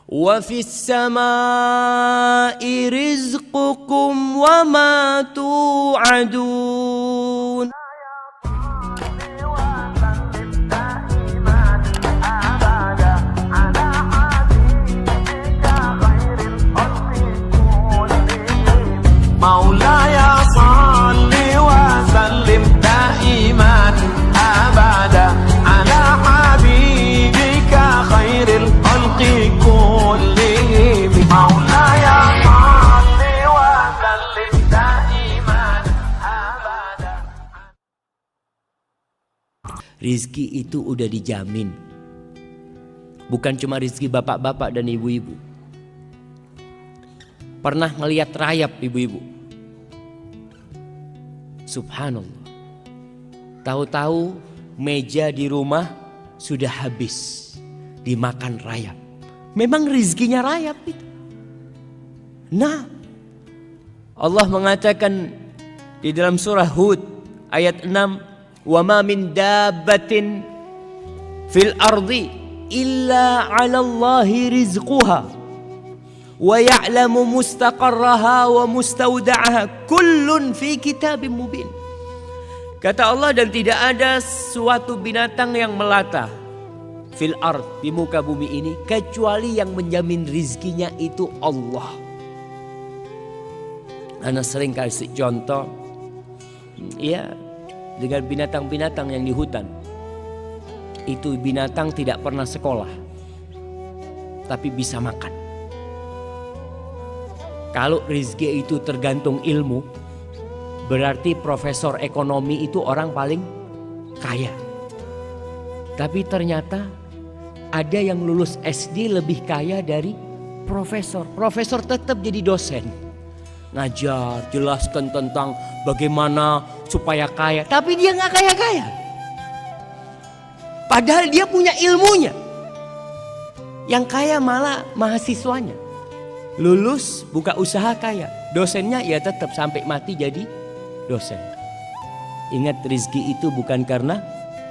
Wa fis samai rizqukum wa ma tu'adun. Maulaya salli wa sallim daiman abada ala habibika khairil khalqi kullihim. Maulaya salli wa sallim daiman abada. Rizki itu udah dijamin. Bukan cuma rizki bapak-bapak dan ibu-ibu. Pernah ngelihat rayap ibu-ibu? Subhanallah. Tahu-tahu meja di rumah sudah habis dimakan rayap. Memang rizkinya rayap itu. Nah, Allah mengatakan di dalam surah Hud ayat 6, "Wa ma min dabbatin fil ardi illa 'ala Allahi rizquha wa ya'lamu mustaqarraha wa mustawda'aha kullun fi kitabim mubin." Kata Allah, dan tidak ada suatu binatang yang melata fil ard, di muka bumi ini, kecuali yang menjamin rizkinya itu Allah. Ana sering kasih contoh ya dengan binatang-binatang yang di hutan. Itu binatang tidak pernah sekolah tapi bisa makan. Kalau rizki itu tergantung ilmu, berarti profesor ekonomi itu orang paling kaya. Tapi ternyata ada yang lulus SD lebih kaya dari profesor. Profesor tetap jadi dosen, ngajar, jelaskan tentang bagaimana supaya kaya. Tapi dia gak kaya-kaya. Padahal dia punya ilmunya. Yang kaya malah mahasiswanya. Lulus buka usaha kaya, dosennya ya tetap sampai mati jadi dosen. Ingat, rizki itu bukan karena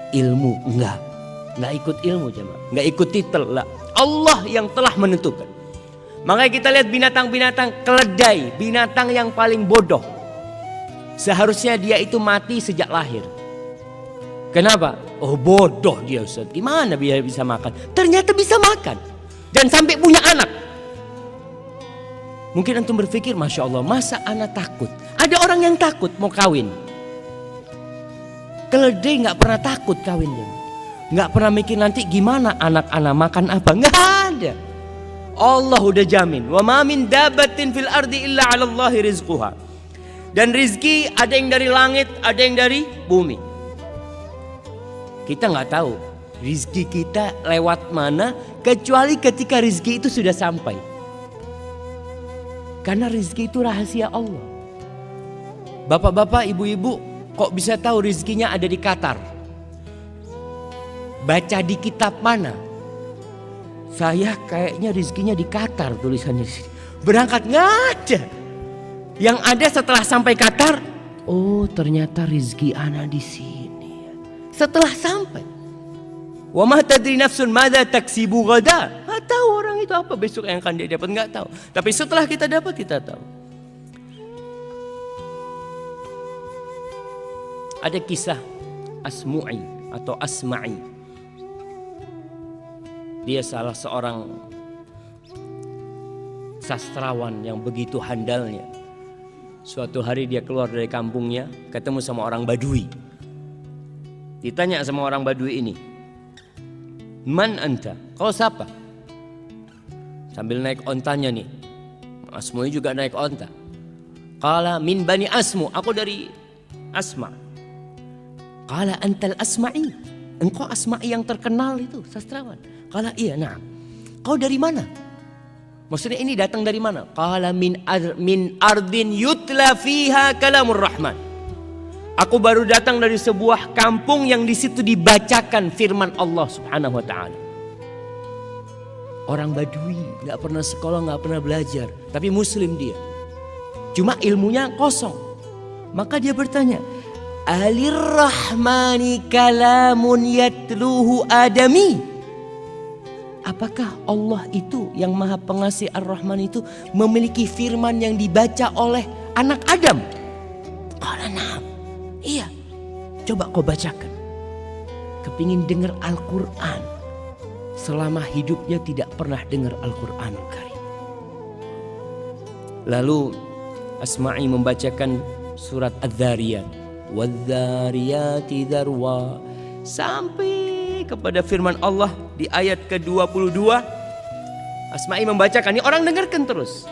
ilmu, enggak ikut ilmu jemaah, enggak ikut titel lah. Allah yang telah menentukan. Makanya kita lihat binatang-binatang keledai, binatang yang paling bodoh. Seharusnya dia itu mati sejak lahir. Kenapa? Oh bodoh dia Ustaz, gimana dia bisa makan? Ternyata bisa makan dan sampai punya anak. Mungkin antum berpikir, Masya Allah, masa anak takut? Ada orang yang takut mau kawin. Keledai gak pernah takut kawinnya. Gak pernah mikir nanti gimana anak-anak makan apa. Gak ada. Allah udah jamin. Wa ma min dabbatin fil ardi illa 'ala Allahi rizquha. Dan rizki ada yang dari langit, ada yang dari bumi. Kita gak tahu rizki kita lewat mana, kecuali ketika rizki itu sudah sampai. Karena rizki itu rahasia Allah. Bapak-bapak, ibu-ibu, kok bisa tahu rizkinya ada di Qatar? Baca di kitab mana? Saya kayaknya rizkinya di Qatar, tulisannya. Berangkat nggak ada. Yang ada setelah sampai Qatar, oh ternyata rizki ana di sini. Setelah sampai, wa ma tadri nafsun madza taksibu ghada. Nggak tahu orang itu apa besok yang akan dia dapat, nggak tahu. Tapi setelah kita dapat, kita tahu. Ada kisah Asmu'i atau Asma'i. Dia salah seorang sastrawan yang begitu handalnya. Suatu hari dia keluar dari kampungnya, ketemu sama orang Badui. Ditanya sama orang Badui ini, "Man anta? Kau siapa?" Sambil naik ontanya nih. Asmu'i juga naik onta. Qala min bani Asmu, aku dari Asma. Qala antal Asma'i, engkau Asma'i yang terkenal itu, sastrawan. Qala iya, nah. Kau dari mana? Maksudnya ini datang dari mana? Qala min ardin yutla fiha kalamur rahman. Aku baru datang dari sebuah kampung yang di situ dibacakan firman Allah Subhanahu wa taala. Orang Badui, gak pernah sekolah, gak pernah belajar, tapi muslim dia. Cuma ilmunya kosong. Maka dia bertanya, "Alirrahmani kalamun yatluhu adami?" apakah Allah itu yang Maha Pengasih Ar-Rahman itu memiliki firman yang dibaca oleh anak Adam? Qala na'am. Iya. Coba kau bacakan. Kepingin dengar Al-Quran. Selama hidupnya tidak pernah dengar Al-Quranul Karim. Lalu Asma'i membacakan surat Adz-Dzariyat. Wadz-Dzariyati dzarwa. Sampai kepada firman Allah di ayat ke-22. Asma'i membacakan. Ini orang dengarkan terus.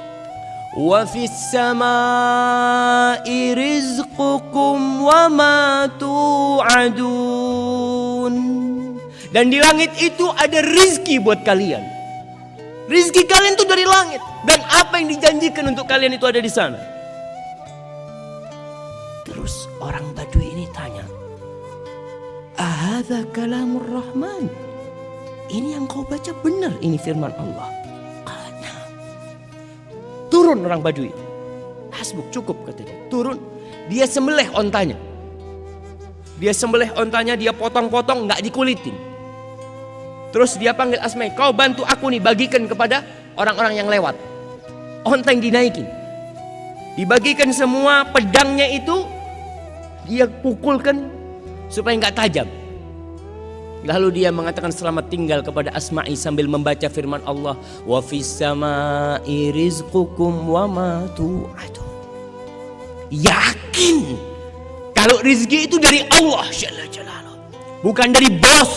Wa fis samaa'i rizqukum wa ma tu'adun. Dan di langit itu ada rizki buat kalian. Rizki kalian itu dari langit. Dan apa yang dijanjikan untuk kalian itu ada di sana. Terus orang Badui ini tanya, ahadza kalamur Rahman? Ini yang kau baca benar, ini firman Allah. Karena turun orang Badui. Hasbuk, cukup kata dia. Turun, dia sembelih ontanya. Dia sembelih ontanya, dia potong-potong, nggak dikulitin. Terus dia panggil Asma'i, kau bantu aku nih, bagikan kepada orang-orang yang lewat. Onta yang dinaikin. Dibagikan semua, pedangnya itu dia pukulkan supaya nggak tajam. Lalu dia mengatakan selamat tinggal kepada Asma'i sambil membaca firman Allah, wa fis samaa'i rizqukum wa ma tu'adun. Yakin kalau rizki itu dari Allah Jalla Jalaluhu, bukan dari bos,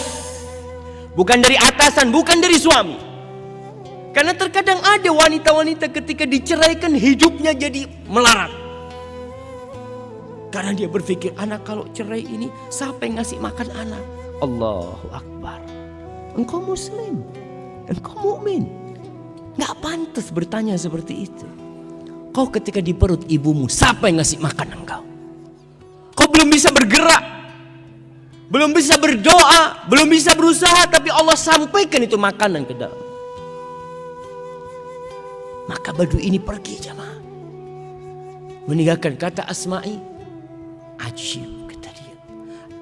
bukan dari atasan, bukan dari suami. Karena terkadang ada wanita-wanita ketika diceraikan hidupnya jadi melarat. Karena dia berpikir, anak kalau cerai ini siapa yang ngasih makan anak? Allahu Akbar. Engkau muslim, engkau mukmin, nggak pantas bertanya seperti itu. Kau ketika di perut ibumu, siapa yang ngasih makan engkau? Kau belum bisa bergerak, belum bisa berdoa, belum bisa berusaha, tapi Allah sampaikan itu makanan ke dalam. Maka Badui ini pergi jamaah, meninggalkan. Kata Asma'i, ajib kata dia,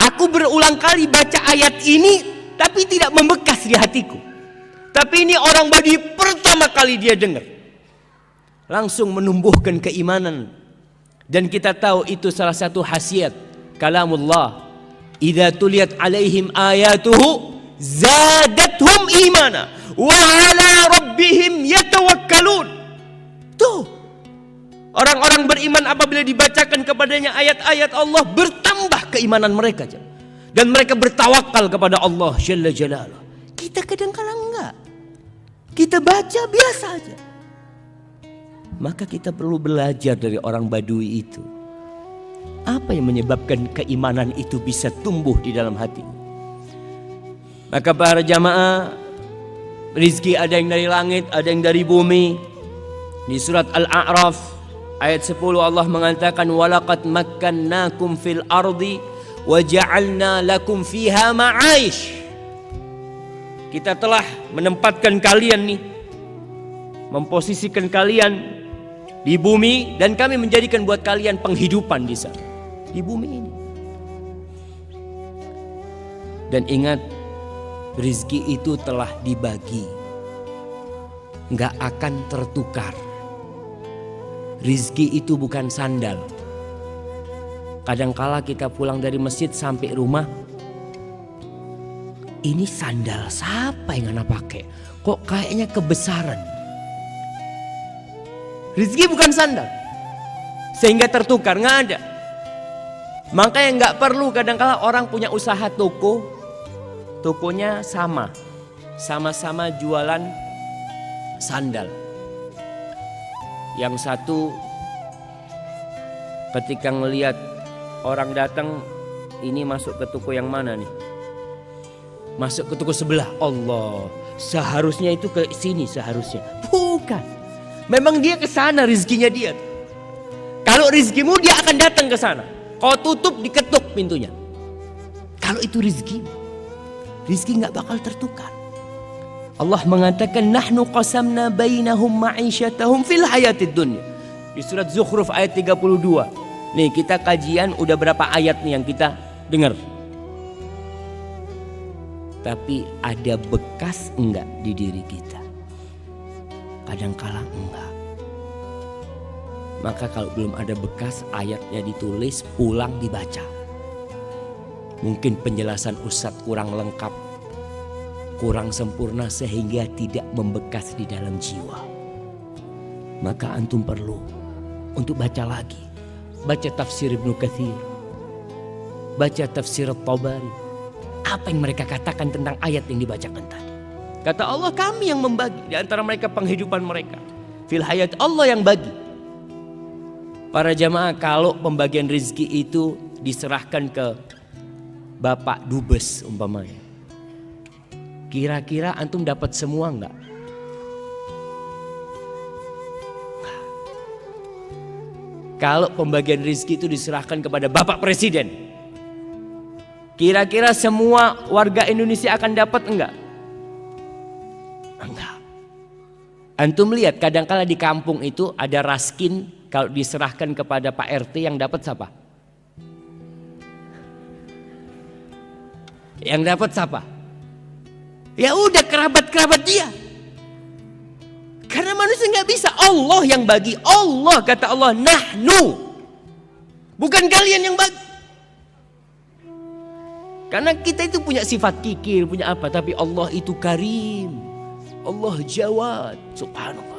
aku berulang kali baca ayat ini tapi tidak membekas di hatiku. Tapi ini orang Badui pertama kali dia dengar, langsung menumbuhkan keimanan. Dan kita tahu itu salah satu khasiat kalamullah. Idza tuliyat alaihim ayatuhu zadathum imana wa ala rabbihim yatawakkalun. Tuh, orang-orang beriman apabila dibacakan kepadanya ayat-ayat Allah, bertambah keimanan mereka. Dan mereka bertawakal kepada Allah Jalla Jalaluhu. Kita kadang-kadang enggak. Kita baca biasa aja. Maka kita perlu belajar dari orang Badui itu. Apa yang menyebabkan keimanan itu bisa tumbuh di dalam hati? Maka para jamaah, rizki ada yang dari langit, ada yang dari bumi. Di surat Al-A'raf ayat 10 Allah mengatakan, walaqad makkannakum fil ardi wa ja'alna lakum fiha ma'aish. Kita telah menempatkan kalian nih, memposisikan kalian di bumi, dan kami menjadikan buat kalian penghidupan di sana, di bumi ini. Dan ingat, rizki itu telah dibagi, nggak akan tertukar. Rizki itu bukan sandal. Kadangkala kita pulang dari masjid sampai rumah, ini sandal siapa yang anak pakai? Kok kayaknya kebesaran? Rizki bukan sandal sehingga tertukar, nggak ada. Makanya nggak perlu kadangkala orang punya usaha toko, tokonya sama-sama jualan sandal. Yang satu ketika ngelihat orang datang, ini masuk ke toko yang mana nih? Masuk ke toko sebelah. Allah, seharusnya itu ke sini seharusnya. Bukan. Memang dia ke sana rizkinya dia. Kalau rizkimu dia akan datang ke sana. Kau tutup, diketuk pintunya. Kalau itu rizki nggak bakal tertukar. Allah mengatakan nahnu qasamna bainahum ma'isyatahum fil hayatid dunya. Di surat Zukhruf ayat 32. Nih kita kajian udah berapa ayat nih yang kita dengar. Tapi ada bekas enggak di diri kita? Kadangkala enggak. Maka kalau belum ada bekas, ayatnya ditulis, pulang dibaca. Mungkin penjelasan Ustadz kurang lengkap, kurang sempurna sehingga tidak membekas di dalam jiwa. Maka antum perlu untuk baca lagi. Baca tafsir Ibnu Katsir, baca tafsir At-Tabari. Apa yang mereka katakan tentang ayat yang dibacakan tadi? Kata Allah, kami yang membagi di antara mereka penghidupan mereka. Fil hayat, Allah yang bagi. Para jamaah, kalau pembagian rezeki itu diserahkan ke Bapak Dubes umpamanya, kira-kira antum dapat semua enggak? Kalau pembagian rezeki itu diserahkan kepada Bapak Presiden, kira-kira semua warga Indonesia akan dapat enggak? Enggak. Antum lihat kadang-kala di kampung itu ada raskin, kalau diserahkan kepada Pak RT yang dapat siapa? Yang dapat siapa? Ya udah kerabat-kerabat dia. Karena manusia nggak bisa, Allah yang bagi. Allah, kata Allah, nahnu, bukan kalian yang bagi. Karena kita itu punya sifat kikir, punya apa, tapi Allah itu karim, Allah jawad, subhanallah.